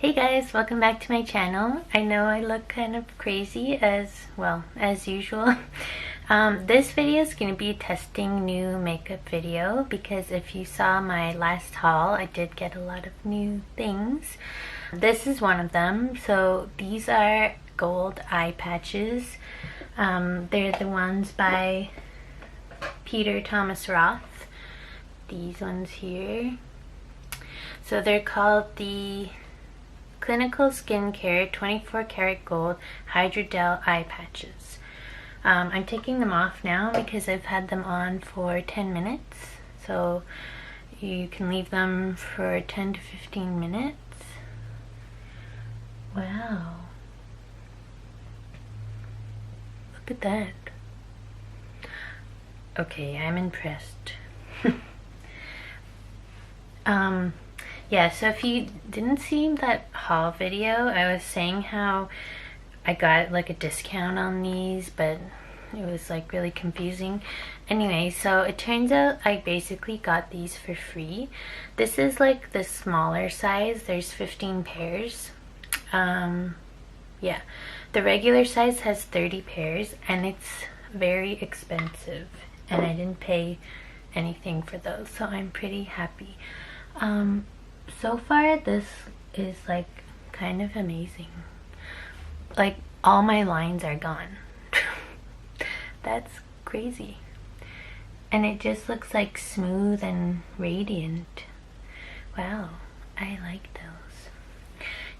Hey guys, welcome back to my channel. I know I look kind of crazy as usual. This video is going to be a testing new makeup video because if you saw my last haul, I did get a lot of new things. This is one of them. So these are gold eye patches. They're the ones by Peter Thomas Roth. These ones here. So they're called the Clinical Skincare 24 Karat Gold Hydrogel Eye Patches. I'm taking them off now because I've had them on for 10 minutes. So you can leave them for 10 to 15 minutes. Wow. Look at that. Okay, I'm impressed. Yeah, so if you didn't see that haul video, I was saying how I got like a discount on these, but it was like really confusing. Anyway, so it turns out I basically got these for free. This is like the smaller size. There's 15 pairs. Yeah, the regular size has 30 pairs and it's very expensive, and I didn't pay anything for those, so I'm pretty happy. So far this is like kind of amazing. Like all my lines are gone. That's crazy. And it just looks like smooth and radiant. Wow, I like those.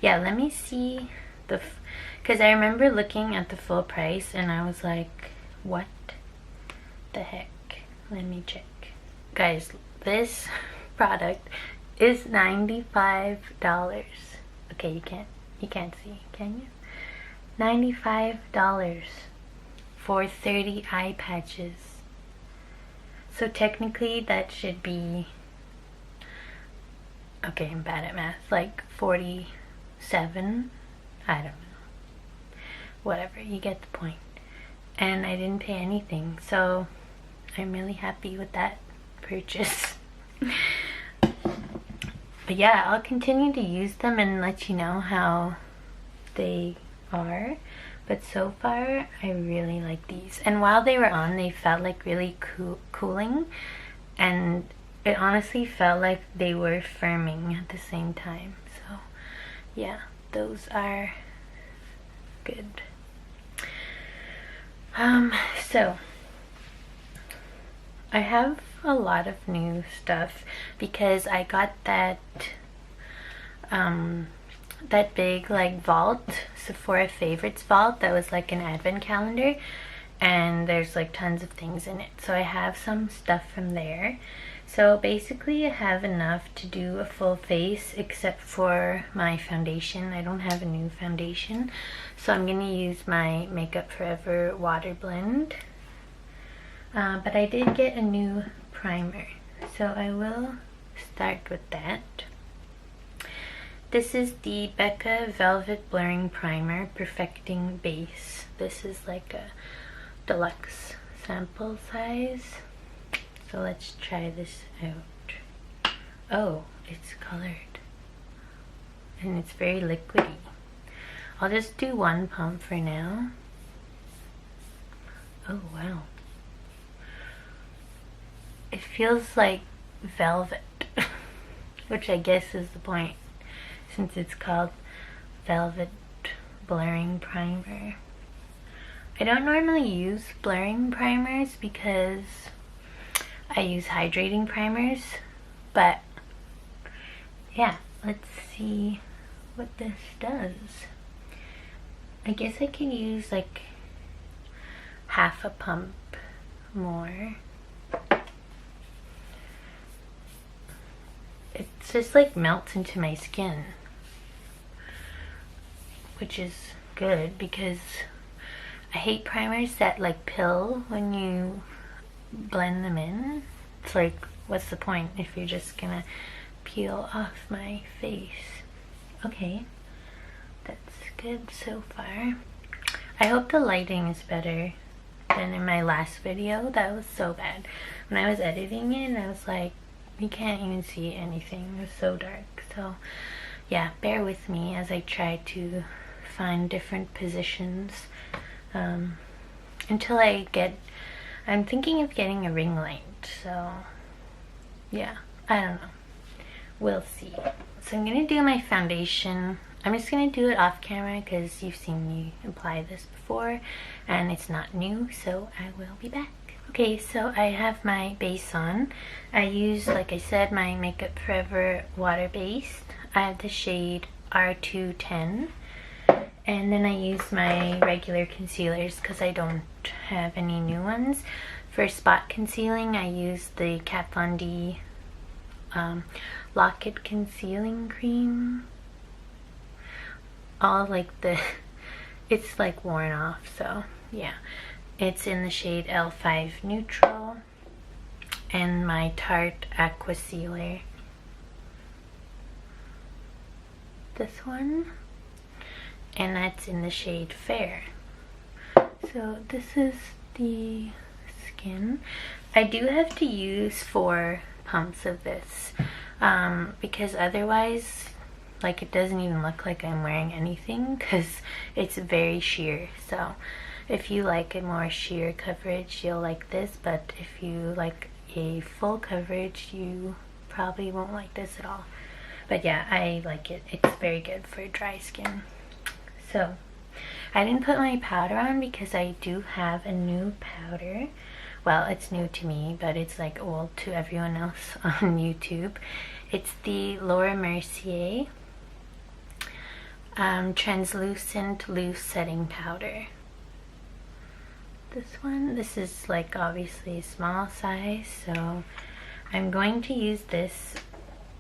Yeah, let me see because I remember looking at the full price and I was like, what the heck? Let me check. Guys, this product is $95. Okay, you can't see, can you? $95 for 30 eye patches. So technically that should be, okay, I'm bad at math, like 47. I don't know. Whatever, you get the point. And I didn't pay anything, so I'm really happy with that purchase. But yeah, I'll continue to use them and let you know how they are. But so far, I really like these. And while they were on, they felt like really cooling. And it honestly felt like they were firming at the same time. So yeah, those are good. So I have a lot of new stuff because I got that that big like vault, Sephora favorites vault, that was like an advent calendar, and there's like tons of things in it. So I have some stuff from there. So basically I have enough to do a full face except for my foundation. I don't have a new foundation, so I'm gonna use my Makeup Forever water blend. But I did get a new primer, so I will start with that. This is the Becca Velvet Blurring Primer Perfecting Base. This is like a deluxe sample size. So let's try this out. Oh, it's colored. And it's very liquidy. I'll just do one pump for now. Oh, wow. It feels like velvet, which I guess is the point since it's called Velvet Blurring Primer. I don't normally use blurring primers because I use hydrating primers, but yeah, let's see what this does. I guess I could use like half a pump more. It just like melts into my skin, which is good because I hate primers that like pill when you blend them in. It's like, what's the point if you're just gonna peel off my face? Okay, that's good so far. I hope the lighting is better than in my last video. That was so bad. When I was editing it, I was like, you can't even see anything. It was so dark. So yeah, bear with me as I try to find different positions until I'm thinking of getting a ring light, so yeah, I don't know, we'll see. So I'm gonna do my foundation. I'm just gonna do it off camera because you've seen me apply this before and it's not new, so I will be back. Okay, so I have my base on. I use, like I said, my Makeup Forever water base. I have the shade R210, and then I use my regular concealers because I don't have any new ones. For spot concealing, I use the Kat Von D Lock-It Concealing Cream. All like it's like worn off, so yeah. It's in the shade L5 Neutral, and my Tarte Aqua Sealer. This one, and that's in the shade Fair. So this is the skin. I do have to use 4 pumps of this because otherwise, like, it doesn't even look like I'm wearing anything because it's very sheer. So if you like a more sheer coverage, you'll like this, but if you like a full coverage, you probably won't like this at all. But yeah, I like it. It's very good for dry skin. So I didn't put my powder on because I do have a new powder. Well, it's new to me, but it's like old to everyone else on YouTube. It's the Laura Mercier translucent loose setting powder. This is like obviously a small size, so I'm going to use this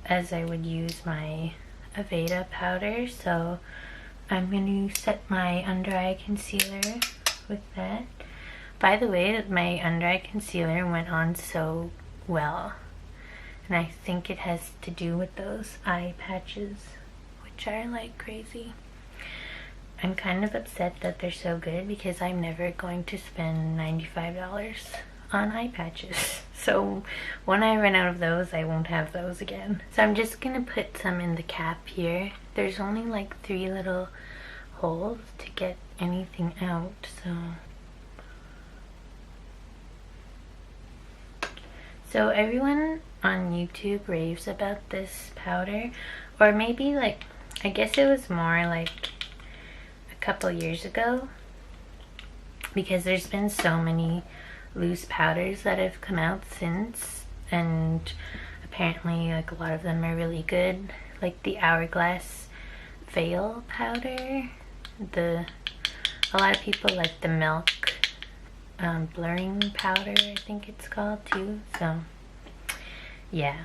as I would use my Aveda powder. So I'm going to set my under eye concealer with that. By the way, my under eye concealer went on so well, and I think it has to do with those eye patches, which are like crazy. I'm kind of upset that they're so good because I'm never going to spend $95 on eye patches. So when I run out of those, I won't have those again. So I'm just gonna put some in the cap here. There's only like 3 little holes to get anything out, so everyone on YouTube raves about this powder, or maybe like, I guess it was more like a couple years ago, because there's been so many loose powders that have come out since, and apparently like a lot of them are really good, like the Hourglass Veil powder. A lot of people like the Milk blurring powder, I think it's called too. So yeah,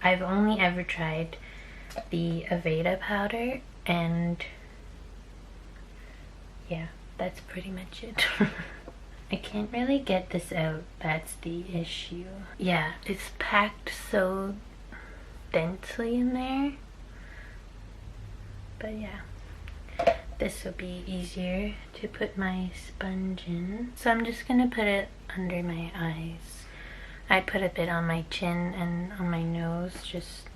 I've only ever tried the Aveda powder, and yeah, that's pretty much it. I can't really get this out, that's the issue. Yeah, it's packed so densely in there, but yeah, this will be easier to put my sponge in. So I'm just gonna put it under my eyes. I put a bit on my chin and on my nose, just,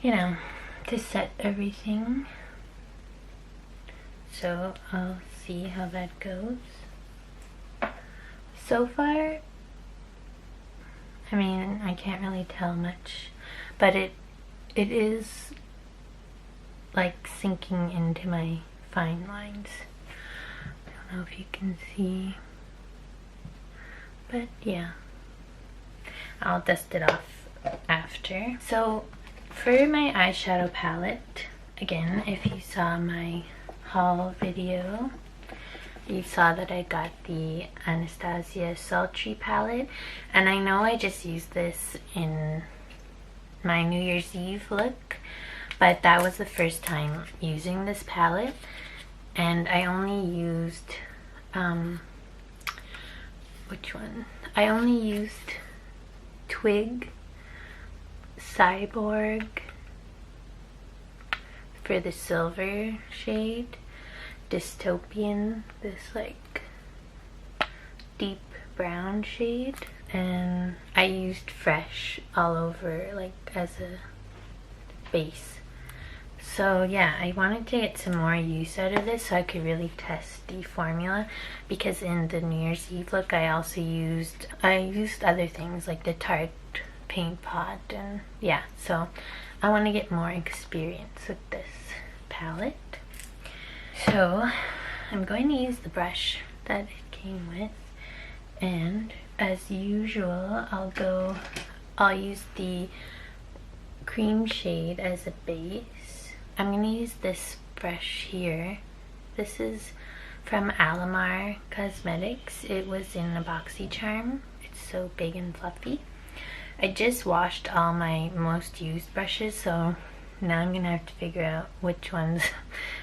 you know, to set everything. So I'll see how that goes. So far, I mean, I can't really tell much, but it is like sinking into my fine lines. I don't know if you can see, but yeah, I'll dust it off after. So for my eyeshadow palette, again, if you saw my haul video, you saw that I got the Anastasia Sultry palette, and I know I just used this in my New Year's Eve look, but that was the first time using this palette, and I only used which one? I only used Twig, Cyborg for the silver shade, Dystopian, this like deep brown shade, and I used Fresh all over, like as a base. So yeah, I wanted to get some more use out of this so I could really test the formula, because in the New Year's Eve look I also used other things like the Tarte paint pot, and yeah, so I want to get more experience with this palette. So I'm going to use the brush that it came with, and as usual I'll use the cream shade as a base. I'm going to use this brush here. This is from Alamar Cosmetics. It was in a boxy charm. It's so big and fluffy. I just washed all my most used brushes, so now I'm gonna have to figure out which ones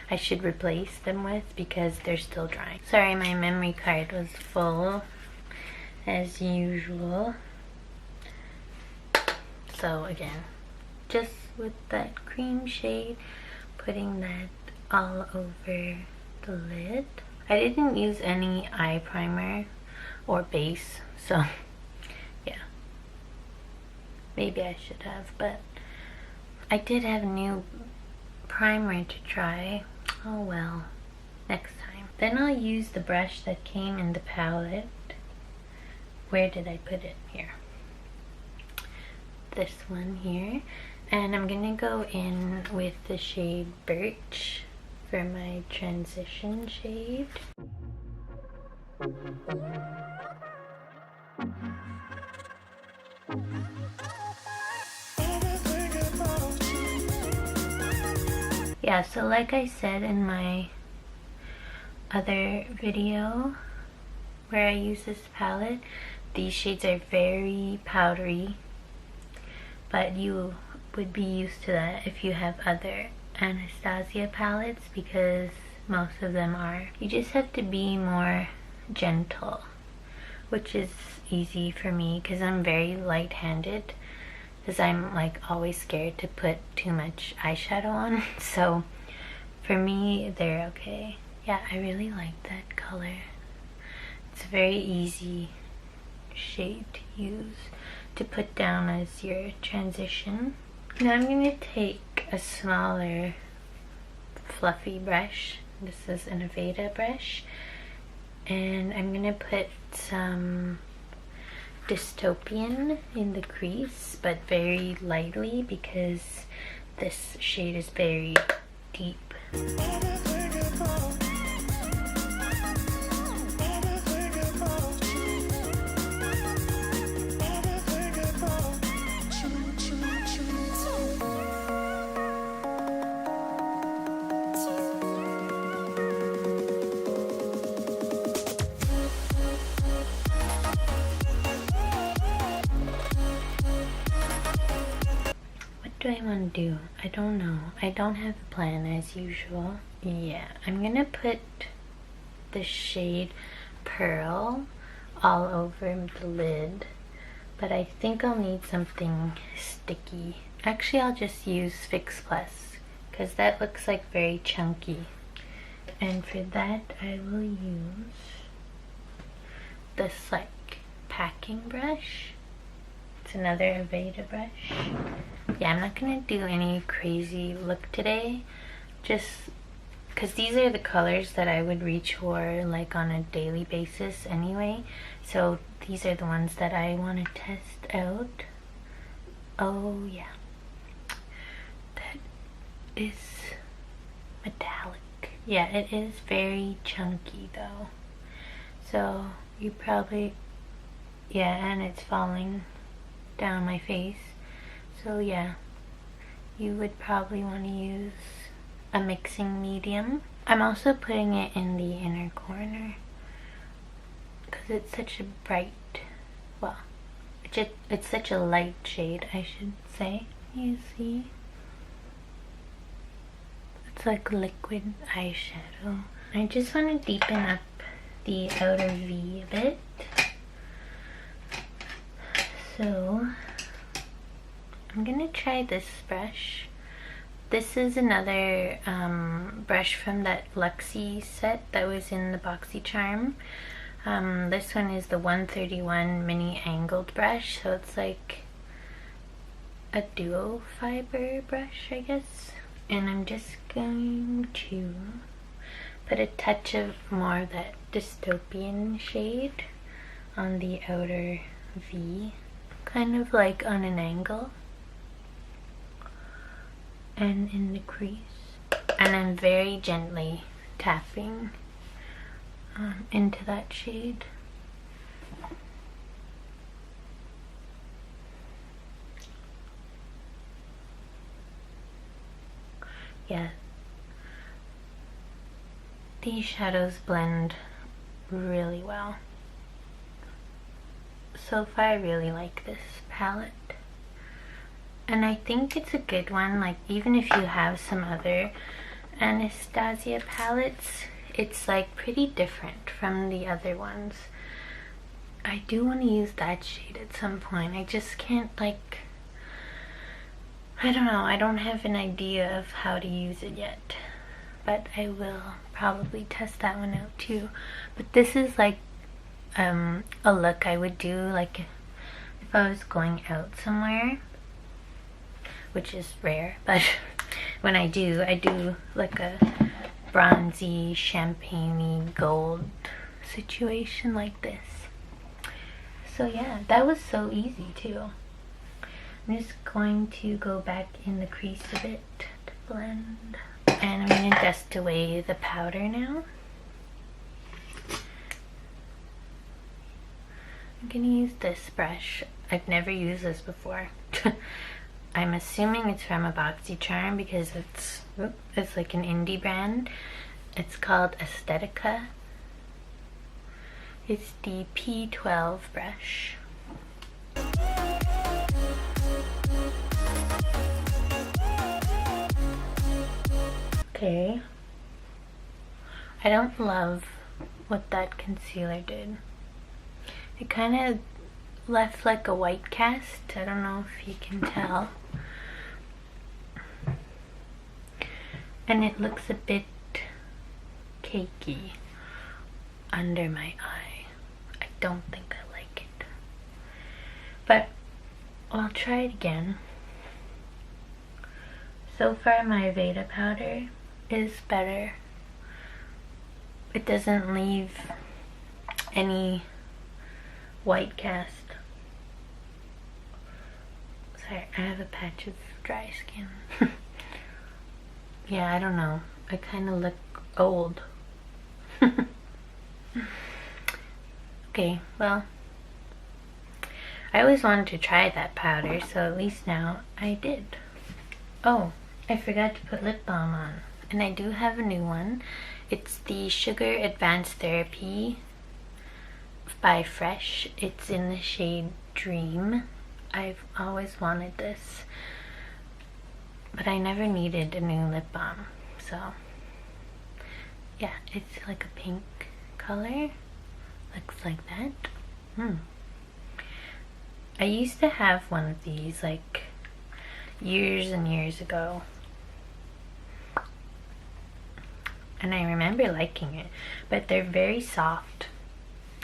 I should replace them with because they're still drying. Sorry, my memory card was full as usual. So again, just with that cream shade, putting that all over the lid. I didn't use any eye primer or base, so yeah. Maybe I should have, but I did have a new primer to try. Oh well, next time. Then I'll use the brush that came in the palette. Where did I put it? Here. This one here. And I'm gonna go in with the shade Birch for my transition shade. Yeah, so like I said in my other video where I use this palette, these shades are very powdery, but you would be used to that if you have other Anastasia palettes, because most of them are. You just have to be more gentle, which is easy for me because I'm very light-handed, because I'm like always scared to put too much eyeshadow on. So for me, they're okay. Yeah, I really like that color. It's a very easy shade to use to put down as your transition. Now I'm going to take a smaller fluffy brush. This is an Aveda brush, and I'm going to put some Dystopian in the crease, but very lightly because this shade is very deep. What do I want to do? I don't know. I don't have a plan as usual. Yeah, I'm gonna put the shade Pearl all over the lid, but I think I'll need something sticky. Actually, I'll just use Fix Plus because that looks like very chunky. And for that, I will use this like packing brush. It's another Aveda brush. Yeah, I'm not gonna do any crazy look today, just because these are the colors that I would reach for like on a daily basis anyway. So these are the ones that I want to test out. Oh yeah, that is metallic. Yeah, it is very chunky though. So you probably, yeah, and it's falling down my face. So yeah, you would probably want to use a mixing medium. I'm also putting it in the inner corner because it's such a bright, well, it's such a light shade, I should say. You see? It's like liquid eyeshadow. I just want to deepen up the outer V a bit. So I'm gonna try this brush. This is another brush from that Luxie set that was in the boxy charm. This one is the 131 mini angled brush, so it's like a duo fiber brush, I guess. And I'm just going to put a touch of more of that dystopian shade on the outer V, kind of like on an angle, and in the crease. And I'm very gently tapping into that shade. Yeah, these shadows blend really well. So far I really like this palette, and I think it's a good one. Like, even if you have some other Anastasia palettes, it's like pretty different from the other ones. I do want to use that shade at some point. I just can't, like, I don't know, I don't have an idea of how to use it yet, but I will probably test that one out too. But this is like a look I would do like if I was going out somewhere, which is rare, but when I do like a bronzy, champagne-y gold situation like this. So yeah, that was so easy too. I'm just going to go back in the crease a bit to blend. And I'm going to dust away the powder now. I'm going to use this brush. I've never used this before. I'm assuming it's from a BoxyCharm because it's like an indie brand. It's called Aesthetica. It's the P12 brush. Okay. I don't love what that concealer did. It kind of left like a white cast. I don't know if you can tell. And it looks a bit cakey under my eye. I don't think I like it. But I'll try it again. So far my Aveda powder is better. It doesn't leave any white cast. Sorry, I have a patch of dry skin. Yeah, I don't know. I kind of look old. Okay, well, I always wanted to try that powder, so at least now I did. Oh, I forgot to put lip balm on. And I do have a new one. It's the Sugar Advanced Therapy by Fresh. It's in the shade Dream. I've always wanted this, but I never needed a new lip balm. So yeah, it's like a pink color. Looks like that. I used to have one of these like years and years ago, and I remember liking it, but they're very soft.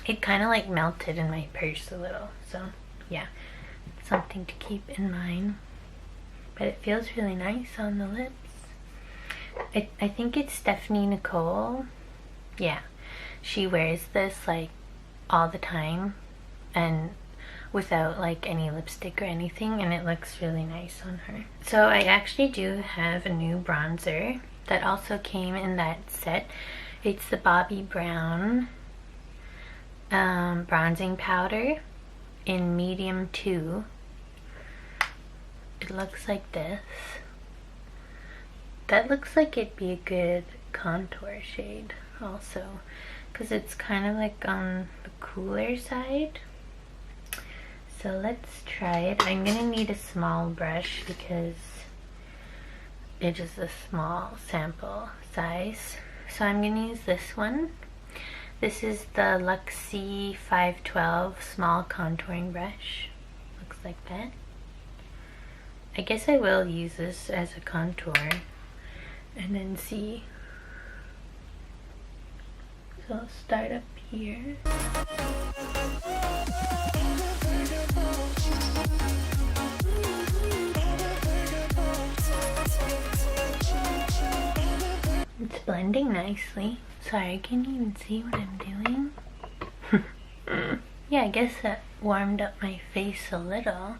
It kind of like melted in my purse a little, so yeah, something to keep in mind. But it feels really nice on the lips. I think it's Stephanie Nicole. Yeah, she wears this like all the time and without like any lipstick or anything, and it looks really nice on her. So I actually do have a new bronzer that also came in that set. It's the Bobbi Brown bronzing powder in medium 2. It looks like this. That looks like it'd be a good contour shade also, because it's kind of like on the cooler side. So let's try it. I'm gonna need a small brush because it is a small sample size. So I'm gonna use this one. This is the Luxie 512 small contouring brush. Looks like that. I guess I will use this as a contour and then see. So I'll start up here. It's blending nicely. Sorry, I can't even see what I'm doing. Yeah, I guess that warmed up my face a little.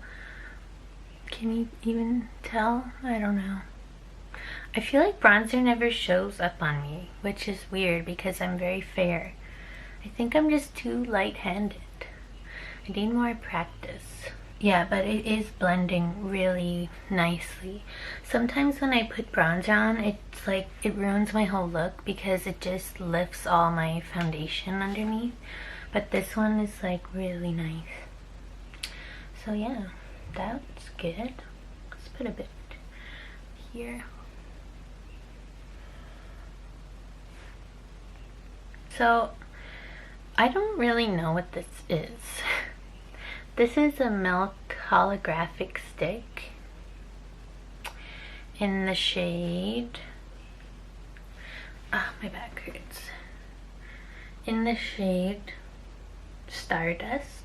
Can you even tell? I don't know. I feel like bronzer never shows up on me, which is weird because I'm very fair. I think I'm just too light-handed. I need more practice. Yeah, but it is blending really nicely. Sometimes when I put bronzer on, it's like it ruins my whole look because it just lifts all my foundation underneath. But this one is like really nice. So yeah, that's good. Let's put a bit here. So I don't really know what this is. This is a milk holographic stick in the shade, my back hurts, in the shade Stardust.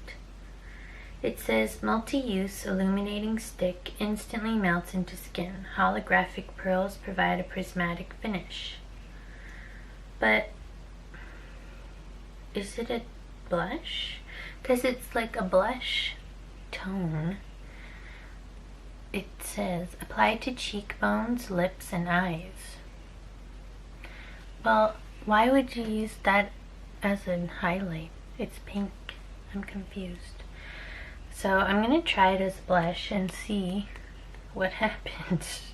It says multi-use illuminating stick, instantly melts into skin. Holographic pearls provide a prismatic finish. But is it a blush? Because it's like a blush tone. It says apply to cheekbones, lips, and eyes. Well, why would you use that as a highlight? It's pink. I'm confused. So I'm gonna try it as blush and see what happens.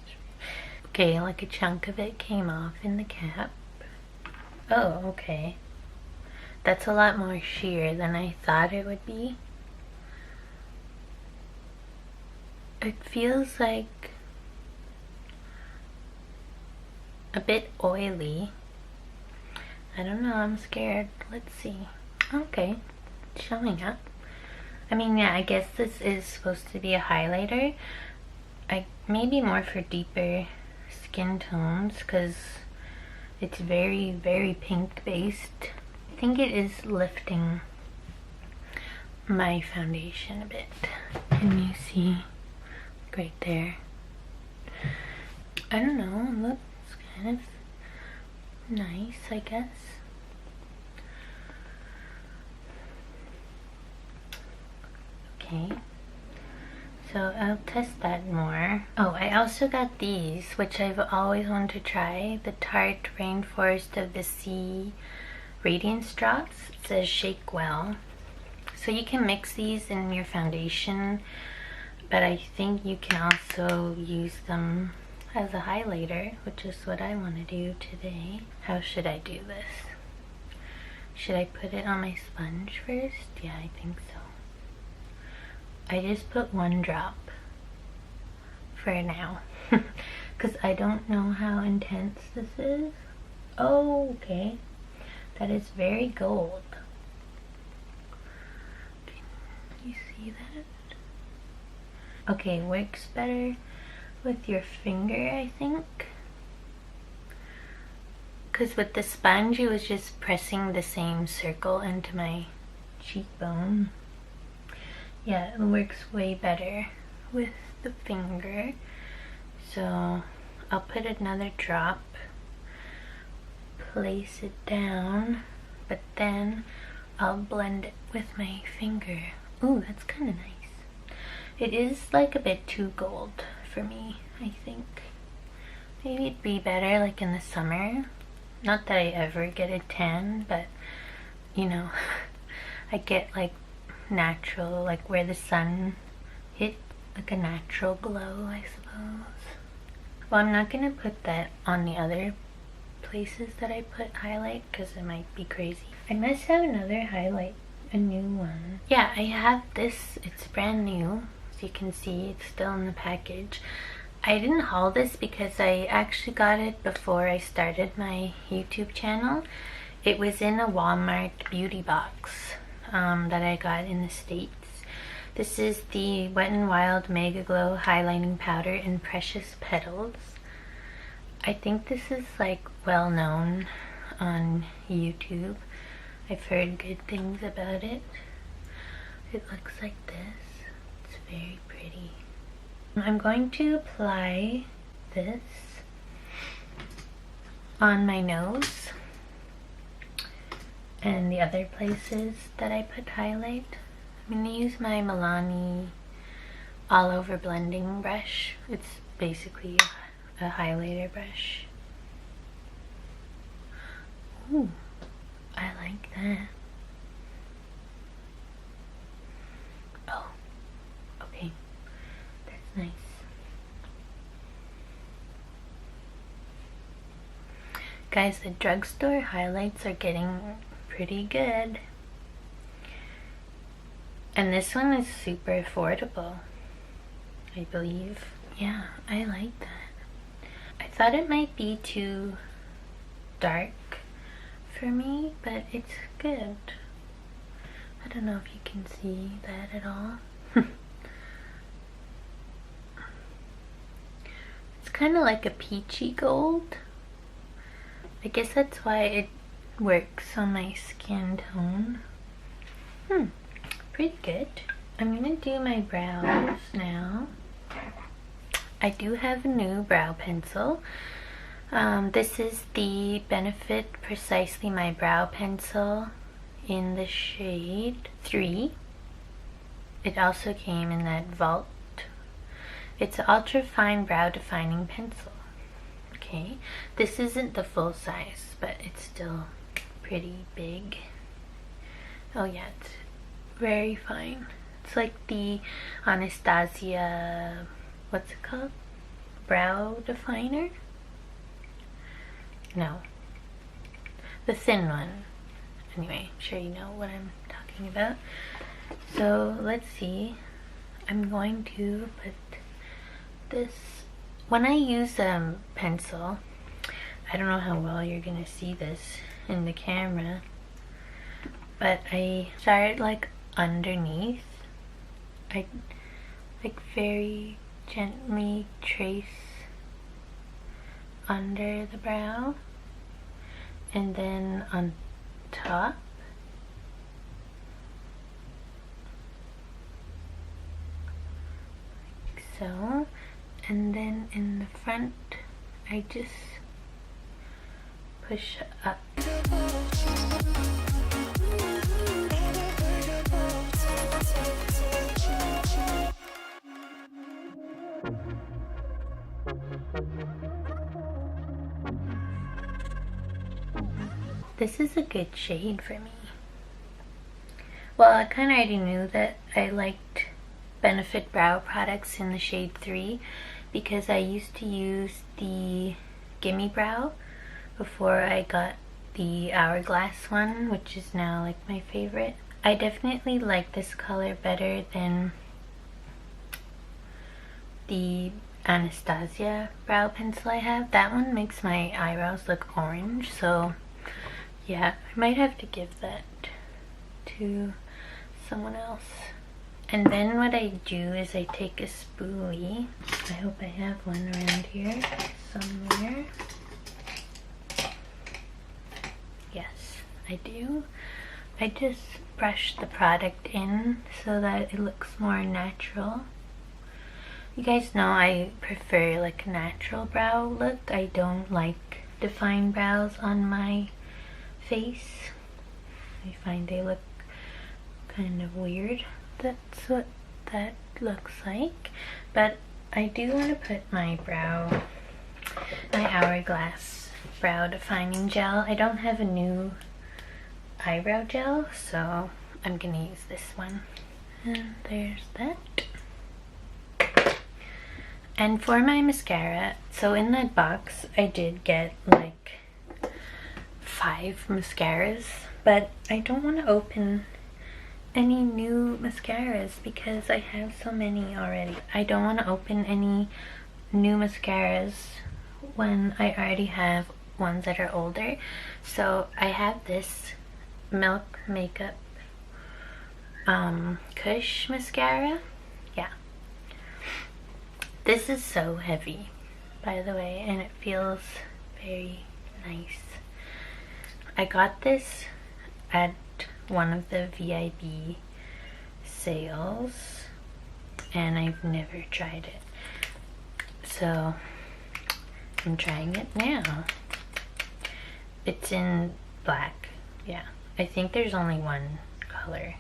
Okay, like a chunk of it came off in the cap. Oh, okay. That's a lot more sheer than I thought it would be. It feels like a bit oily. I don't know, I'm scared. Let's see. Okay, it's showing up. I mean, yeah, I guess this is supposed to be a highlighter. Maybe more for deeper skin tones because it's very, very pink based. I think it is lifting my foundation a bit. Can you see? Right there. I don't know, it looks kind of nice, I guess. Okay, so I'll test that more. Oh, I also got these, which I've always wanted to try. The Tarte Rainforest of the Sea Radiance Drops. It says shake well. So you can mix these in your foundation, but I think you can also use them as a highlighter, which is what I want to do today. How should I do this? Should I put it on my sponge first? Yeah, I think so. I just put one drop for now because I don't know how intense this is. Oh, okay. That is very gold. Can you see that? Okay, works better with your finger, I think. Because with the sponge, it was just pressing the same circle into my cheekbone. Yeah, it works way better with the finger. So I'll put another drop, place it down, but then I'll blend it with my finger. Ooh, that's kind of nice. It is like a bit too gold for me, I think. Maybe it'd be better like in the summer. Not that I ever get a tan, but you know, I get like natural, like where the sun hit, like a natural glow, I suppose. Well, I'm not gonna put that on the other places that I put highlight because it might be crazy. I must have another highlight, a new one. Yeah, I have this. It's brand new, as you can see. It's still in the package. I didn't haul this because I actually got it before I started my YouTube channel. It was in a Walmart beauty box that I got in the States. This is the Wet n Wild Mega Glow Highlighting Powder in Precious Petals. I think this is like well known on YouTube. I've heard good things about it. It looks like this. It's very pretty. I'm going to apply this on my nose and the other places that I put highlight. I'm going to use my Milani all over blending brush. It's basically a highlighter brush. Ooh, I like that. Oh, okay, that's nice. Guys, the drugstore highlights are getting pretty good. And this one is super affordable, I believe. Yeah, I like that. I thought it might be too dark for me, but it's good. I don't know if you can see that at all. It's kind of like a peachy gold. I guess that's why it works on my skin tone. Pretty good. I'm gonna do my brows now. I do have a new brow pencil. This is the Benefit Precisely My Brow Pencil in the shade 3. It also came in that Vault. It's an ultra fine brow defining pencil. Okay, this isn't the full size, but it's still pretty big. Oh yeah, it's very fine. It's like the Anastasia, what's it called? Brow definer? No, the thin one. Anyway, I'm sure you know what I'm talking about. So let's see. I'm going to put this. When I use a pencil, I don't know how well you're gonna see this in the camera, but I start like underneath. I like very gently trace under the brow and then on top. Like so. And then in the front, I just push up. This is a good shade for me. Well, I kind of already knew that I liked Benefit brow products in the shade 3 because I used to use the Gimme Brow before I got the Hourglass one, which is now like my favorite. I definitely like this color better than the Anastasia brow pencil I have. That one makes my eyebrows look orange, so yeah, I might have to give that to someone else. And then what I do is I take a spoolie. I hope I have one around here somewhere. Yes, I do. I just brush the product in so that it looks more natural. You guys know I prefer like a natural brow look. I don't like defined brows on my face. I find they look kind of weird. That's what that looks like. But I do want to put my Hourglass brow defining gel. I don't have a new eyebrow gel, so I'm gonna use this one. And there's that. And for my mascara, so in that box I did get like 5 mascaras, but I don't want to open any new mascaras because I have so many already. I don't want to open any new mascaras when I already have ones that are older. So I have this Milk Makeup Kush mascara. Yeah, this is so heavy, by the way, and it feels very nice. I got this at one of the VIB sales and I've never tried it, so I'm trying it now. It's in black. Yeah, I think there's only one color,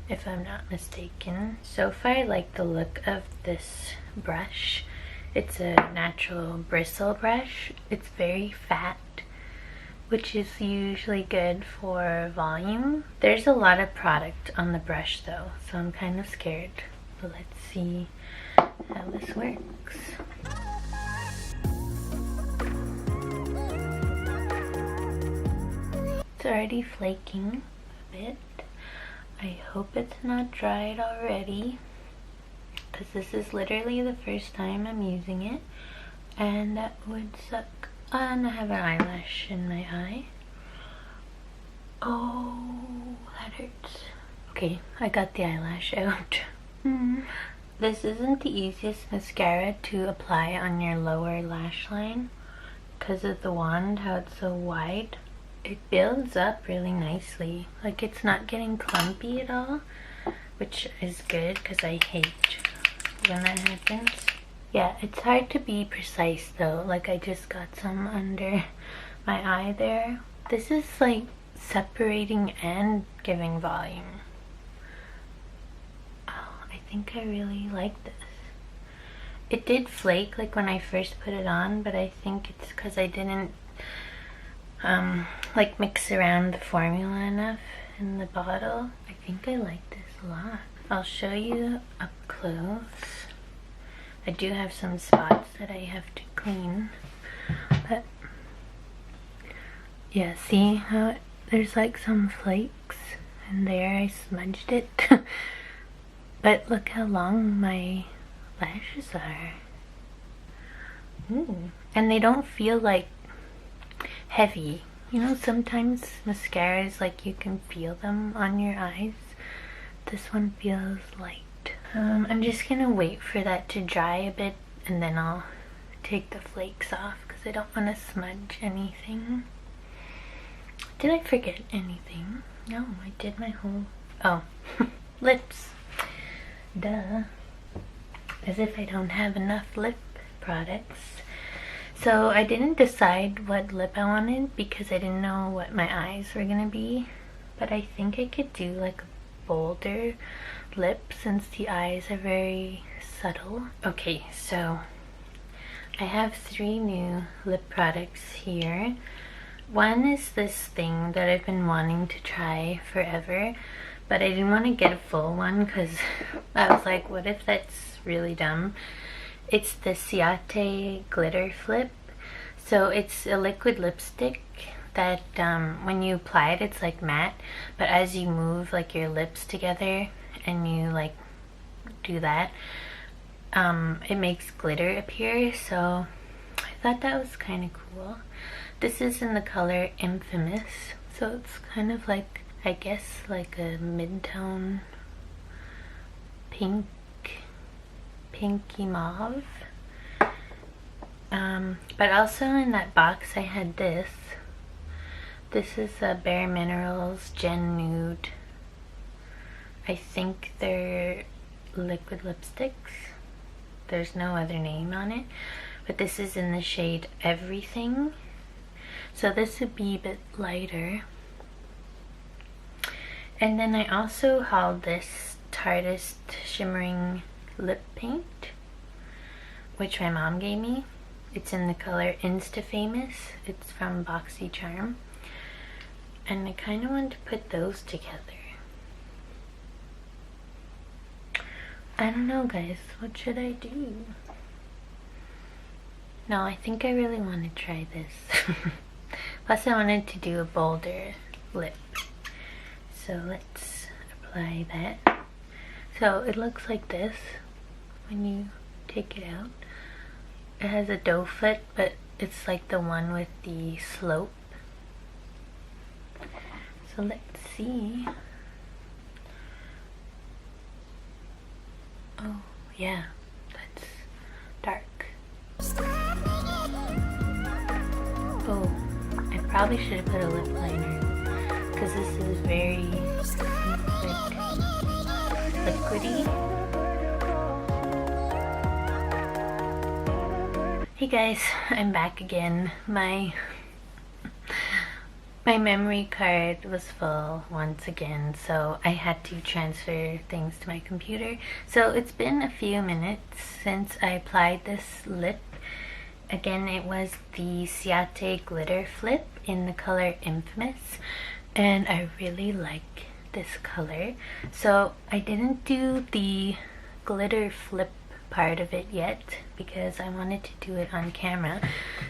if I'm not mistaken. So far, I like the look of this brush. It's a natural bristle brush. It's very fat, which is usually good for volume. There's a lot of product on the brush though, so I'm kind of scared. But let's see how this works. It's already flaking a bit. I hope it's not dried already, because this is literally the first time I'm using it, and that would suck. And I have an eyelash in my eye. Oh, that hurts. Okay, I got the eyelash out. This isn't the easiest mascara to apply on your lower lash line because of the wand, how it's so wide. It builds up really nicely. Like, it's not getting clumpy at all, which is good because I hate when that happens. Yeah, it's hard to be precise though. Like, I just got some under my eye there. This is like separating and giving volume. Oh, I think I really like this. It did flake like when I first put it on, but I think it's because I didn't like mix around the formula enough in the bottle. I think I like this a lot. I'll show you up close. I do have some spots that I have to clean, but yeah, see how there's like some flakes, and there I smudged it. But look how long my lashes are. And they don't feel like heavy. You know, sometimes mascaras, like, you can feel them on your eyes. This one feels light. I'm just gonna wait for that to dry a bit, and then I'll take the flakes off because I don't want to smudge anything. Did I forget anything? No, I did my whole... Oh, lips. Duh. As if I don't have enough lip products. So I didn't decide what lip I wanted because I didn't know what my eyes were gonna be. But I think I could do like a bolder lip since the eyes are very subtle. Okay, so I have 3 new lip products here. One is this thing that I've been wanting to try forever, but I didn't want to get a full one because I was like, what if that's really dumb? It's the Ciate Glitter Flip. So it's a liquid lipstick that when you apply it, it's like matte, but as you move like your lips together and you like do that, it makes glitter appear. So I thought that was kind of cool. This is in the color Infamous, so it's kind of like, I guess, like a mid-tone pinky mauve. But also in that box I had this. This is a Bare Minerals Gen Nude. I think they're liquid lipsticks. There's no other name on it. But this is in the shade Everything. So this would be a bit lighter. And then I also hauled this Tarteist Shimmering Lip Paint, which my mom gave me. It's in the color Insta Famous. It's from BoxyCharm. And I kind of want to put those together. I don't know, guys. What should I do? No, I think I really want to try this. Plus I wanted to do a bolder lip. So let's apply that. So it looks like this when you take it out. It has a doe foot, but it's like the one with the slope. So let's see. Oh yeah, that's dark. Oh, I probably should have put a lip liner because this is very like liquidy. Hey guys, I'm back again. My memory card was full once again, so I had to transfer things to my computer. So it's been a few minutes since I applied this lip. Again, it was the Ciate Glitter Flip in the color Infamous, and I really like this color. So I didn't do the glitter flip part of it yet because I wanted to do it on camera.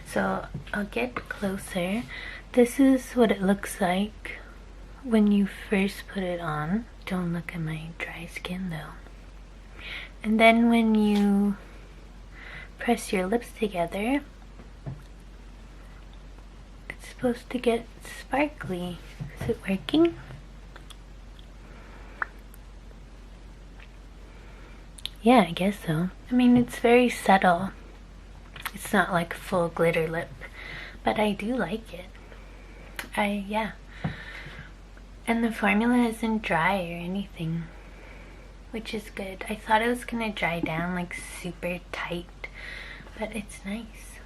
So I'll get closer. This is what it looks like when you first put it on. Don't look at my dry skin though. And then when you press your lips together, it's supposed to get sparkly. Is it working? Yeah, I guess so. I mean, it's very subtle. It's not like full glitter lip, but I do like it. Yeah. And the formula isn't dry or anything, which is good. I thought it was gonna dry down like super tight, but it's nice.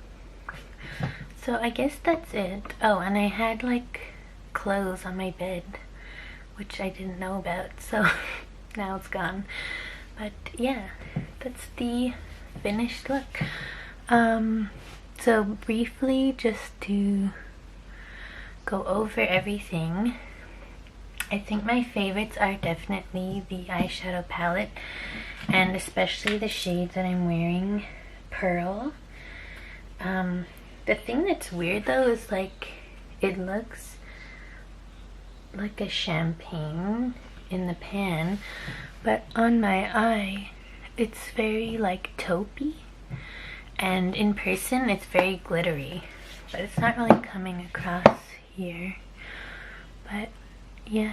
So I guess that's it. Oh, and I had like clothes on my bed, which I didn't know about, so now it's gone. But yeah, that's the finished look. So briefly, just to go over everything, I think my favorites are definitely the eyeshadow palette, and especially the shades that I'm wearing, Pearl. The thing that's weird though is like it looks like a champagne in the pan, but on my eye it's very like taupey, and in person it's very glittery, but it's not really coming across here. But yeah,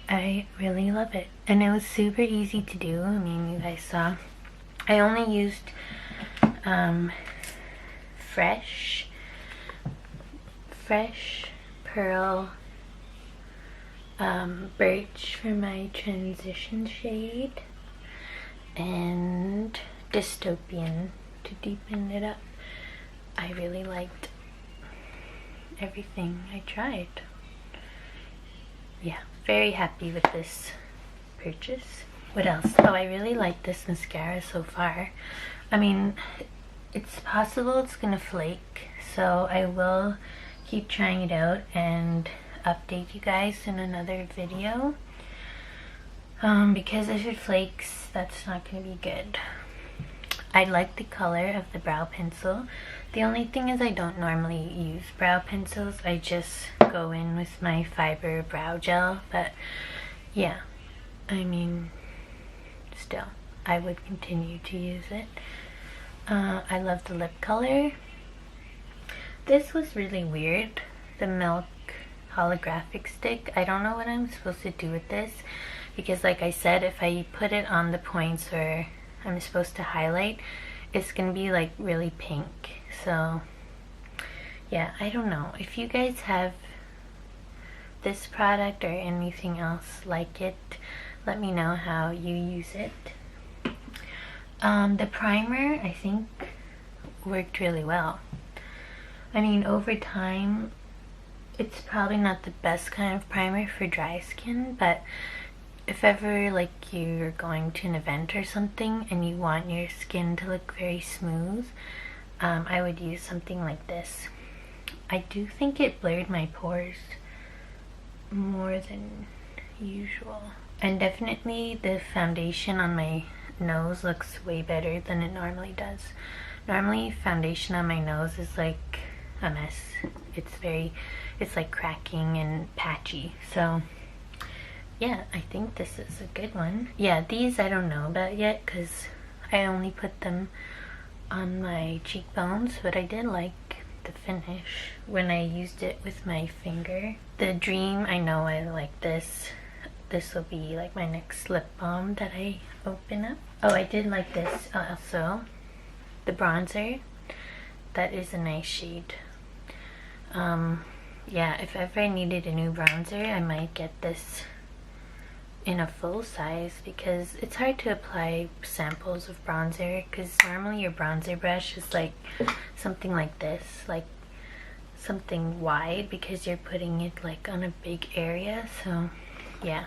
I really love it, and it was super easy to do. I mean, you guys saw I only used fresh Pearl Birch for my transition shade, and Dystopian to deepen it up. I really liked everything I tried. Yeah, very happy with this purchase. What else? Oh, I really like this mascara so far. I mean, it's possible it's gonna flake, so I will keep trying it out and update you guys in another video, because if it flakes, that's not gonna be good. I like the color of the brow pencil. The only thing is I don't normally use brow pencils. I just go in with my fiber brow gel, but yeah, I mean, still, I would continue to use it. I love the lip color. This was really weird, the Milk holographic stick. I don't know what I'm supposed to do with this, because like I said, if I put it on the points where I'm supposed to highlight, it's gonna be like really pink. So yeah, I don't know. If you guys have this product or anything else like it, let me know how you use it. The primer, I think, worked really well. I mean, over time, it's probably not the best kind of primer for dry skin, but if ever like you're going to an event or something and you want your skin to look very smooth, I would use something like this. I do think it blurred my pores more than usual. And definitely the foundation on my nose looks way better than it normally does. Normally foundation on my nose is like a mess. It's like cracking and patchy. So yeah, I think this is a good one. Yeah, these I don't know about yet because I only put them on my cheekbones, but I did like the finish when I used it with my finger. The Dream, I know I like this. This will be like my next lip balm that I open up. Oh, I did like this also. The bronzer. That is a nice shade. Yeah, if ever I needed a new bronzer, I might get this in a full size because it's hard to apply samples of bronzer, because normally your bronzer brush is like something like this, like something wide, because you're putting it like on a big area. So yeah,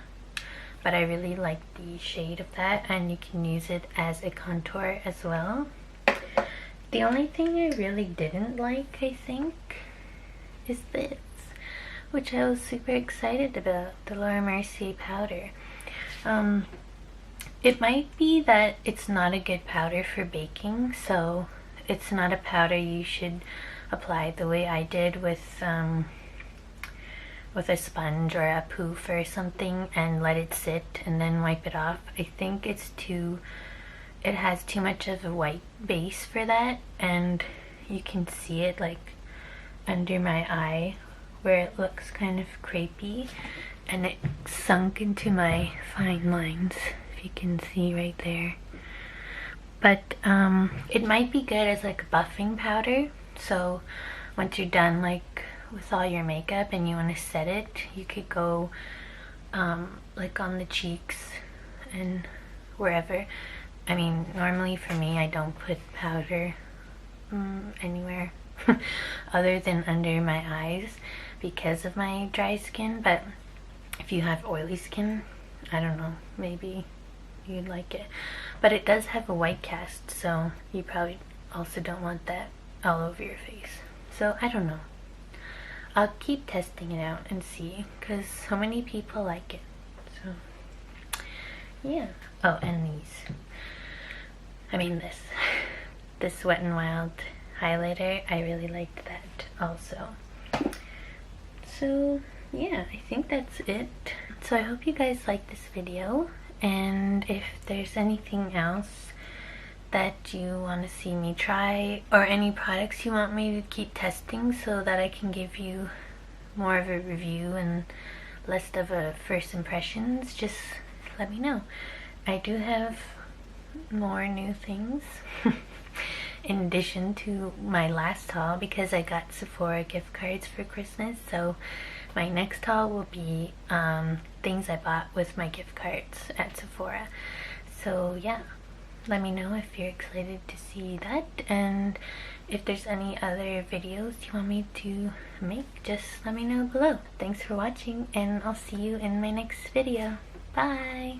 but I really like the shade of that, and you can use it as a contour as well. The only thing I really didn't like, I think, is this, which I was super excited about, the Laura Mercier powder. It might be that it's not a good powder for baking, so it's not a powder you should apply the way I did with a sponge or a poof or something and let it sit and then wipe it off. I think it has too much of a white base for that, and you can see it like under my eye where it looks kind of crepey, and it sunk into my fine lines, if you can see right there. But it might be good as like a buffing powder, so once you're done like with all your makeup and you want to set it, you could go like on the cheeks and wherever. I mean, normally for me, I don't put powder anywhere other than under my eyes because of my dry skin, but if you have oily skin, I don't know, maybe you'd like it. But it does have a white cast, so you probably also don't want that all over your face. So I don't know. I'll keep testing it out and see, because so many people like it. So yeah. Oh, and these. I mean this Wet n Wild highlighter, I really liked that also. So yeah, I think that's it. So I hope you guys like this video, and if there's anything else that you want to see me try, or any products you want me to keep testing so that I can give you more of a review and less of a first impressions, just let me know. I do have more new things in addition to my last haul, because I got Sephora gift cards for Christmas. So my next haul will be things I bought with my gift cards at Sephora. So yeah, let me know if you're excited to see that, and if there's any other videos you want me to make, just let me know below. Thanks for watching, and I'll see you in my next video. Bye!